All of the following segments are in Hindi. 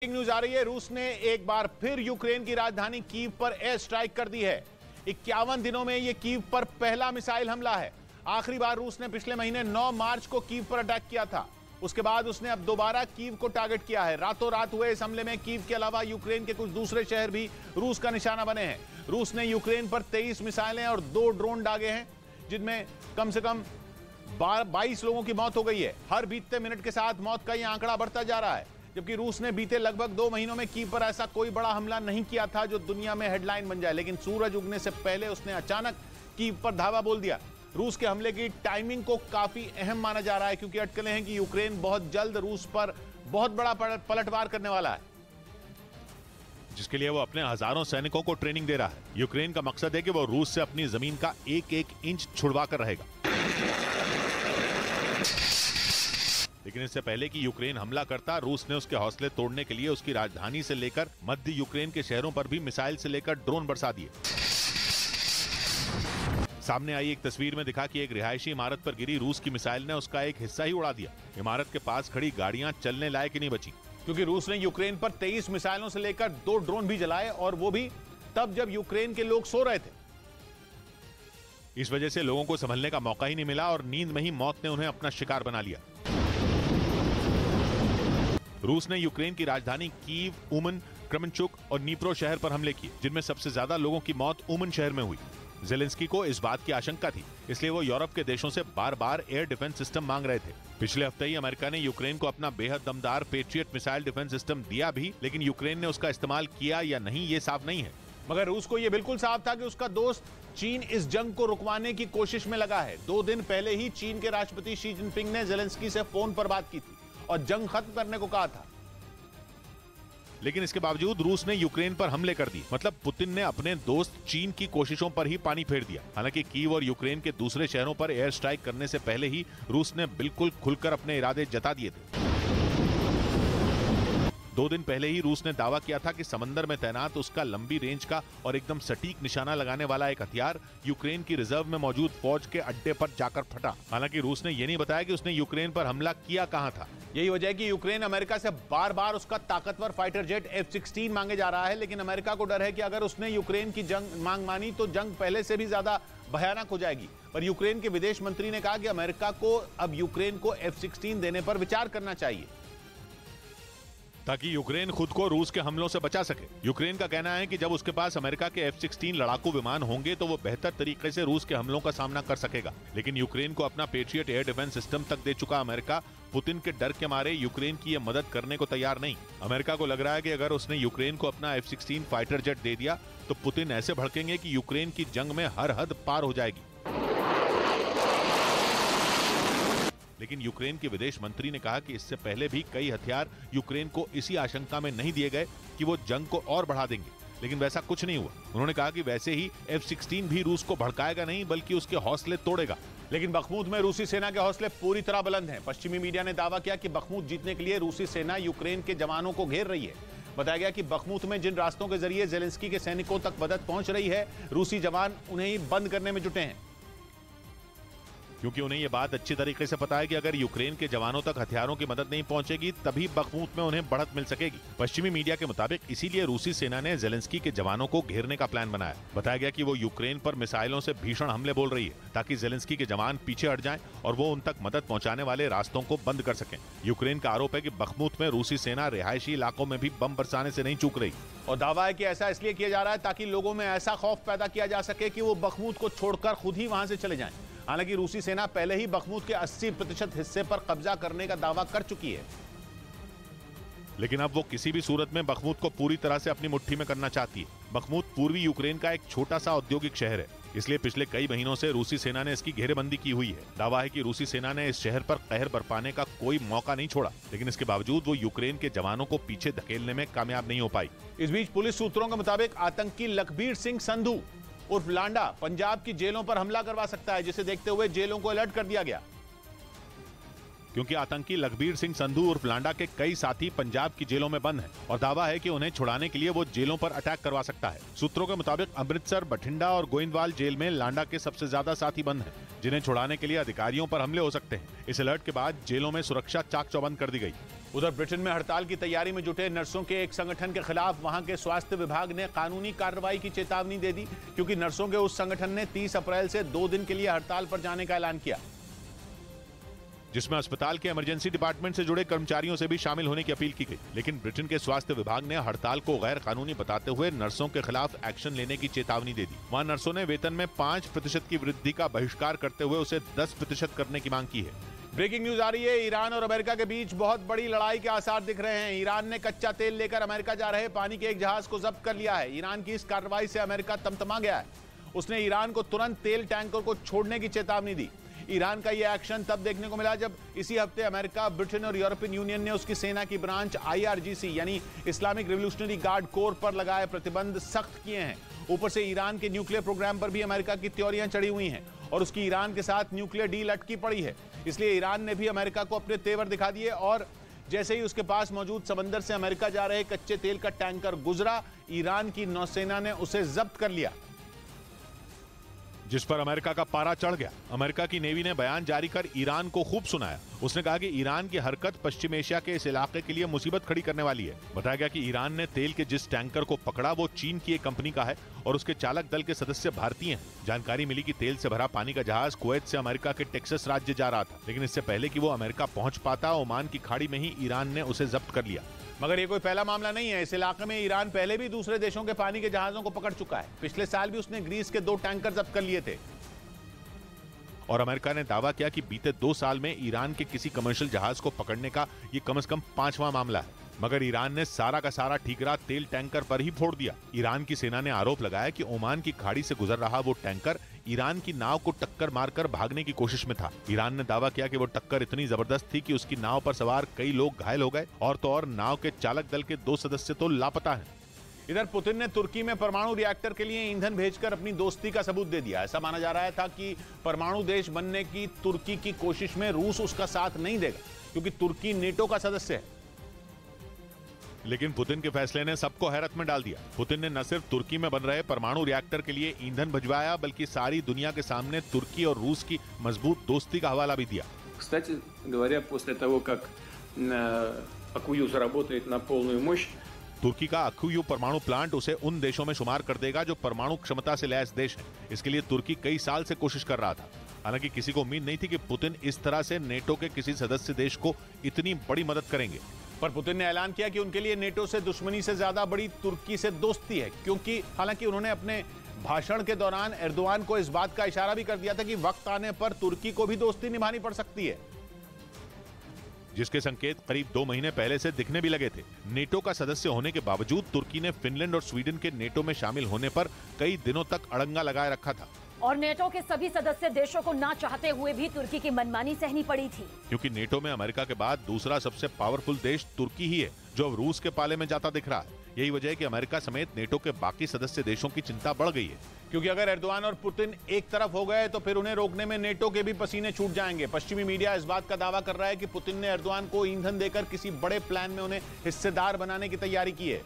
न्यूज आ रही है। रूस ने एक बार फिर यूक्रेन की राजधानी कीव पर एयर स्ट्राइक कर दी है। 51 दिनों में यह कीव पर पहला मिसाइल हमला है। आखिरी बार रूस ने पिछले महीने 9 मार्च को कीव पर अटैक किया था। उसके बाद उसने अब दोबारा कीव को टारगेट किया है। रातों रात हुए इस हमले में कीव के अलावा यूक्रेन के कुछ दूसरे शहर भी रूस का निशाना बने हैं। रूस ने यूक्रेन पर 23 मिसाइलें और 2 ड्रोन दागे हैं, जिनमें कम से कम 22 लोगों की मौत हो गई है। हर बीतते मिनट के साथ मौत का यह आंकड़ा बढ़ता जा रहा है, जबकि रूस ने बीते लगभग 2 महीनों में कीव पर ऐसा कोई बड़ा हमला नहीं किया था जो दुनिया में हेडलाइन बन जाए। लेकिन सूरज उगने से पहले उसने अचानक कीव पर धावा बोल दिया। रूस के हमले की टाइमिंग को काफी अहम माना जा रहा है, क्योंकि अटकलें हैं कि यूक्रेन बहुत जल्द रूस पर बहुत बड़ा पलटवार करने वाला है, जिसके लिए वो अपने हजारों सैनिकों को ट्रेनिंग दे रहा है। यूक्रेन का मकसद है कि वो रूस से अपनी जमीन का एक-एक इंच छुड़वा कर रहेगा। लेकिन इससे पहले कि यूक्रेन हमला करता, रूस ने उसके हौसले तोड़ने के लिए उसकी राजधानी से लेकर मध्य यूक्रेन के शहरों पर भी मिसाइल से लेकर ड्रोन बरसा दिए। सामने आई एक तस्वीर में दिखा कि एक रिहायशी इमारत पर गिरी रूस की मिसाइल ने उसका एक हिस्सा ही उड़ा दिया। इमारत के पास खड़ी गाड़ियां चलने लायक ही नहीं बची, क्योंकि रूस ने यूक्रेन पर 23 मिसाइलों से लेकर 2 ड्रोन भी जलाए, और वो भी तब जब यूक्रेन के लोग सो रहे थे। इस वजह से लोगों को संभलने का मौका ही नहीं मिला और नींद में ही मौत ने उन्हें अपना शिकार बना लिया। रूस ने यूक्रेन की राजधानी कीव, उमन, क्रमनचुक और नीप्रो शहर पर हमले किए, जिनमें सबसे ज्यादा लोगों की मौत उमन शहर में हुई। जेलेंस्की को इस बात की आशंका थी, इसलिए वो यूरोप के देशों से बार बार एयर डिफेंस सिस्टम मांग रहे थे। पिछले हफ्ते ही अमेरिका ने यूक्रेन को अपना बेहद दमदार पेट्रियट मिसाइल डिफेंस सिस्टम दिया भी, लेकिन यूक्रेन ने उसका इस्तेमाल किया या नहीं ये साफ नहीं है। मगर रूस को यह बिल्कुल साफ था कि उसका दोस्त चीन इस जंग को रुकवाने की कोशिश में लगा है। 2 दिन पहले ही चीन के राष्ट्रपति शी जिनपिंग ने जेलेंस्की से फोन पर बात की थी और जंग खत्म करने को कहा था। लेकिन इसके बावजूद रूस ने यूक्रेन पर हमले कर दिए। मतलब पुतिन ने अपने दोस्त चीन की कोशिशों पर ही पानी फेर दिया। हालांकि कीव और यूक्रेन के दूसरे शहरों पर एयर स्ट्राइक करने से पहले ही रूस ने बिल्कुल खुलकर अपने इरादे जता दिए थे। 2 दिन पहले ही रूस ने दावा किया था कि समंदर में तैनात उसका लंबी रेंज का और एकदम सटीक निशाना लगाने वाला एक हथियार यूक्रेन की रिजर्व में मौजूद फौज के अड्डे पर जाकर फटा। हालांकि रूस ने यह नहीं बताया कि उसने यूक्रेन पर हमला किया कहां था। यही वजह है कि यूक्रेन अमेरिका से बार बार उसका ताकतवर फाइटर जेट F-16 मांगे जा रहा है। लेकिन अमेरिका को डर है कि अगर उसने यूक्रेन की जंग मांग मानी तो जंग पहले से भी ज्यादा भयानक हो जाएगी। पर यूक्रेन के विदेश मंत्री ने कहा कि अमेरिका को अब यूक्रेन को F-16 देने पर विचार करना चाहिए, ताकि यूक्रेन खुद को रूस के हमलों से बचा सके। यूक्रेन का कहना है कि जब उसके पास अमेरिका के F-16 लड़ाकू विमान होंगे तो वो बेहतर तरीके से रूस के हमलों का सामना कर सकेगा। लेकिन यूक्रेन को अपना पेट्रियट एयर डिफेंस सिस्टम तक दे चुका अमेरिका पुतिन के डर के मारे यूक्रेन की ये मदद करने को तैयार नहीं। अमेरिका को लग रहा है कि अगर उसने यूक्रेन को अपना F-16 फाइटर जेट दे दिया तो पुतिन ऐसे भड़केंगे कि यूक्रेन की जंग में हर हद पार हो जाएगी। लेकिन यूक्रेन के विदेश मंत्री ने कहा कि इससे पहले भी कई हथियार यूक्रेन को इसी आशंका में नहीं दिए गए कि वो जंग को और बढ़ा देंगे, लेकिन वैसा कुछ नहीं हुआ। उन्होंने कहा कि वैसे ही F-16 भी रूस को भड़काएगा नहीं, बल्कि उसके हौसले तोड़ेगा। लेकिन बखमुत में रूसी सेना के हौसले पूरी तरह बुलंद हैं। पश्चिमी मीडिया ने दावा किया कि बखमुत जीतने के लिए रूसी सेना यूक्रेन के जवानों को घेर रही है। बताया गया कि बखमुत में जिन रास्तों के जरिए जेलेंस्की के सैनिकों तक मदद पहुंच रही है, रूसी जवान उन्हें ही बंद करने में जुटे हैं, क्योंकि उन्हें यह बात अच्छी तरीके से पता है कि अगर यूक्रेन के जवानों तक हथियारों की मदद नहीं पहुंचेगी तभी बखमुत में उन्हें बढ़त मिल सकेगी। पश्चिमी मीडिया के मुताबिक इसीलिए रूसी सेना ने जेलेंस्की के जवानों को घेरने का प्लान बनाया। बताया गया कि वो यूक्रेन पर मिसाइलों से भीषण हमले बोल रही है, ताकि जेलेंस्की के जवान पीछे हट जाएं और वो उन तक मदद पहुंचाने वाले रास्तों को बंद कर सकें। यूक्रेन का आरोप है कि बखमुत में रूसी सेना रिहायशी इलाकों में भी बम बरसाने से नहीं चूक रही, और दावा है कि ऐसा इसलिए किया जा रहा है ताकि लोगों में ऐसा खौफ पैदा किया जा सके कि वो बखमुत को छोड़कर खुद ही वहां से चले जाएं। हालांकि रूसी सेना पहले ही बखमुत के 80% हिस्से पर कब्जा करने का दावा कर चुकी है। लेकिन अब वो किसी भी सूरत में बखमुत को पूरी तरह से अपनी मुट्ठी में करना चाहती है। बखमुत पूर्वी यूक्रेन का एक छोटा सा औद्योगिक शहर है, इसलिए पिछले कई महीनों से रूसी सेना ने इसकी घेरेबंदी की हुई है। दावा है कि रूसी सेना ने इस शहर पर कहर बरपाने का कोई मौका नहीं छोड़ा, लेकिन इसके बावजूद वो यूक्रेन के जवानों को पीछे धकेलने में कामयाब नहीं हो पाई। इस बीच पुलिस सूत्रों के मुताबिक आतंकी लखबीर सिंह संधू उर्फ लांडा पंजाब की जेलों पर हमला करवा सकता है, जिसे देखते हुए जेलों को अलर्ट कर दिया गया। क्योंकि आतंकी लखबीर सिंह संधू उर्फ लांडा के कई साथी पंजाब की जेलों में बंद हैं और दावा है कि उन्हें छुड़ाने के लिए वो जेलों पर अटैक करवा सकता है। सूत्रों के मुताबिक अमृतसर, बठिंडा और गोइंदवाल जेल में लांडा के सबसे ज्यादा साथी बंद हैं, जिन्हें छुड़ाने के लिए अधिकारियों पर हमले हो सकते हैं। इस अलर्ट के बाद जेलों में सुरक्षा चाक चौबंद कर दी गई। उधर ब्रिटेन में हड़ताल की तैयारी में जुटे नर्सों के एक संगठन के खिलाफ वहां के स्वास्थ्य विभाग ने कानूनी कार्रवाई की चेतावनी दे दी, क्योंकि नर्सों के उस संगठन ने 30 अप्रैल से 2 दिन के लिए हड़ताल पर जाने का ऐलान किया, जिसमें अस्पताल के इमरजेंसी डिपार्टमेंट से जुड़े कर्मचारियों से भी शामिल होने की अपील की गई। लेकिन ब्रिटेन के स्वास्थ्य विभाग ने हड़ताल को गैर कानूनी बताते हुए नर्सों के खिलाफ एक्शन लेने की चेतावनी दे दी। वहां नर्सों ने वेतन में 5% की वृद्धि का बहिष्कार करते हुए उसे 10% करने की मांग की है। ब्रेकिंग न्यूज आ रही है, ईरान और अमेरिका के बीच बहुत बड़ी लड़ाई के आसार दिख रहे हैं। ईरान ने कच्चा तेल लेकर अमेरिका जा रहे पानी के एक जहाज को जब्त कर लिया है। ईरान की इस कार्रवाई से अमेरिका तमतमा गया है। उसने ईरान को तुरंत तेल टैंकर को छोड़ने की चेतावनी दी। ईरान का यह एक्शन तब देखने को मिला जब इसी हफ्ते अमेरिका, ब्रिटेन और यूरोपियन यूनियन ने उसकी सेना की ब्रांच IRGC यानी इस्लामिक रिवोल्यूशनरी गार्ड कोर पर लगाए प्रतिबंध सख्त किए हैं। ऊपर से ईरान के न्यूक्लियर प्रोग्राम पर भी अमेरिका की त्योरियां चढ़ी हुई हैं और उसकी ईरान के साथ न्यूक्लियर डील अटकी पड़ी है। इसलिए ईरान ने भी अमेरिका को अपने तेवर दिखा दिए और जैसे ही उसके पास मौजूद समंदर से अमेरिका जा रहे कच्चे तेल का टैंकर गुजरा, ईरान की नौसेना ने उसे जब्त कर लिया, जिस पर अमेरिका का पारा चढ़ गया। अमेरिका की नेवी ने बयान जारी कर ईरान को खूब सुनाया। उसने कहा कि ईरान की हरकत पश्चिम एशिया के इस इलाके के लिए मुसीबत खड़ी करने वाली है। बताया गया कि ईरान ने तेल के जिस टैंकर को पकड़ा वो चीन की एक कंपनी का है और उसके चालक दल के सदस्य भारतीय हैं। जानकारी मिली कि तेल से भरा पानी का जहाज कुवैत से अमेरिका के टेक्सास राज्य जा रहा था, लेकिन इससे पहले कि वो अमेरिका पहुंच पाता, ओमान की खाड़ी में ही ईरान ने उसे जब्त कर लिया। मगर ये कोई पहला मामला नहीं है। इस इलाके में ईरान पहले भी दूसरे देशों के पानी के जहाजों को पकड़ चुका है। पिछले साल भी उसने ग्रीस के 2 टैंकर जब्त कर लिए थे। और अमेरिका ने दावा किया कि बीते 2 साल में ईरान के किसी कमर्शियल जहाज को पकड़ने का ये कम से कम 5वां मामला है। मगर ईरान ने सारा का सारा ठीकरा तेल टैंकर पर ही फोड़ दिया। ईरान की सेना ने आरोप लगाया कि ओमान की खाड़ी से गुजर रहा वो टैंकर ईरान की नाव को टक्कर मारकर भागने की कोशिश में था। ईरान ने दावा किया कि वो टक्कर इतनी जबरदस्त थी कि उसकी नाव पर सवार कई लोग घायल हो गए और तो और नाव के चालक दल के 2 सदस्य तो लापता हैं। इधर पुतिन ने तुर्की में परमाणु रिएक्टर के लिए ईंधन भेजकर अपनी दोस्ती का सबूत दे दिया। ऐसा माना जा रहा था कि परमाणु देश बनने की तुर्की की कोशिश में रूस उसका साथ नहीं देगा, क्योंकि तुर्की नेटो का सदस्य है। लेकिन पुतिन के फैसले ने सबको हैरत में डाल दिया। पुतिन ने न सिर्फ तुर्की में बन रहे परमाणु रिएक्टर के लिए ईंधन भिजवाया, बल्कि सारी दुनिया के सामने तुर्की और रूस की मजबूत दोस्ती का हवाला भी दिया। Кстати говоря, после того, как Акую заработает на полную мощь, तुर्की का अक्यूयू परमाणु प्लांट उसे उन देशों में शुमार कर देगा जो परमाणु क्षमता से लैस देश हैं। इसके लिए तुर्की कई साल से कोशिश कर रहा था। हालांकि किसी को उम्मीद नहीं थी कि पुतिन इस तरह से नेटो के किसी सदस्य देश को इतनी बड़ी मदद करेंगे। पर पुतिन ने ऐलान किया कि उनके लिए नेटो से दुश्मनी से ज्यादा बड़ी तुर्की से दोस्ती है, क्योंकि हालांकि उन्होंने अपने भाषण के दौरान एर्दोआन को इस बात का इशारा भी कर दिया था कि वक्त आने पर तुर्की को भी दोस्ती निभानी पड़ सकती है, जिसके संकेत करीब 2 महीने पहले से दिखने भी लगे थे। नेटो का सदस्य होने के बावजूद तुर्की ने फिनलैंड और स्वीडन के नेटो में शामिल होने पर कई दिनों तक अड़ंगा लगाए रखा था और नेटो के सभी सदस्य देशों को ना चाहते हुए भी तुर्की की मनमानी सहनी पड़ी थी, क्योंकि नेटो में अमेरिका के बाद दूसरा सबसे पावरफुल देश तुर्की ही है, जो अब रूस के पाले में जाता दिख रहा है। यही वजह है कि अमेरिका समेत नेटो के बाकी सदस्य देशों की चिंता बढ़ गई है, क्योंकि अगर एर्दोआन और पुतिन एक तरफ हो गए तो फिर उन्हें रोकने में नेटो के भी पसीने छूट जाएंगे। पश्चिमी मीडिया इस बात का दावा कर रहा है कि पुतिन ने एर्दोआन को ईंधन देकर किसी बड़े प्लान में उन्हें हिस्सेदार बनाने की तैयारी की है,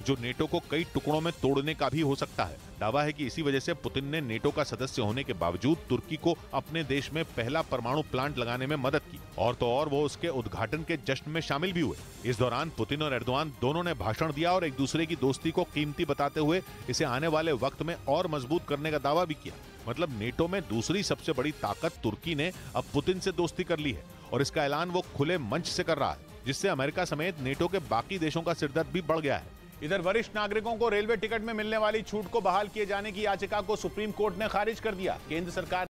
जो नेटो को कई टुकड़ों में तोड़ने का भी हो सकता है। दावा है कि इसी वजह से पुतिन ने नेटो का सदस्य होने के बावजूद तुर्की को अपने देश में पहला परमाणु प्लांट लगाने में मदद की और तो और वो उसके उद्घाटन के जश्न में शामिल भी हुए। इस दौरान पुतिन और एर्दोआन दोनों ने भाषण दिया और एक दूसरे की दोस्ती को कीमती बताते हुए इसे आने वाले वक्त में और मजबूत करने का दावा भी किया। मतलब नेटो में दूसरी सबसे बड़ी ताकत तुर्की ने अब पुतिन से दोस्ती कर ली है और इसका ऐलान वो खुले मंच से कर रहा है, जिससे अमेरिका समेत नेटो के बाकी देशों का सिरदर्द भी बढ़ गया है। इधर वरिष्ठ नागरिकों को रेलवे टिकट में मिलने वाली छूट को बहाल किए जाने की याचिका को सुप्रीम कोर्ट ने खारिज कर दिया। केंद्र सरकार